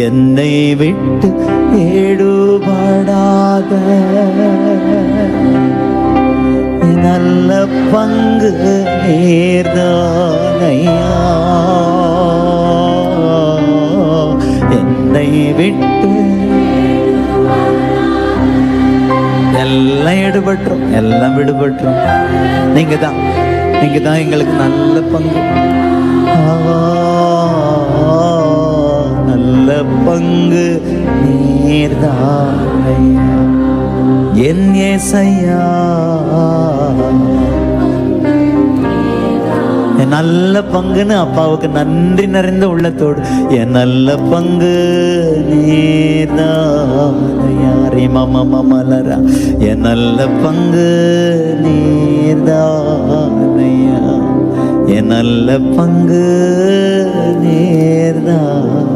என்னை விட்டு ஏடுபடாத நல்ல பங்கு நீர்தானையா. என்னை விட்டு எல்லாம் எடுபட்டுரும், எல்லாம் விடுபட்டுரும். நீங்க தான் எங்களுக்கு நல்ல பங்கு, நல்ல பங்கு நீர்தானையா. என் ஏசையா என் நல்ல பங்குன்னு அப்பாவுக்கு நன்றி நிறைந்த உள்ளத்தோடு என் நல்ல பங்கு நீர்தானையா. மலரா என் நல்ல பங்கு நீர்தானையா. என் நல்ல பங்கு நீர்தான்.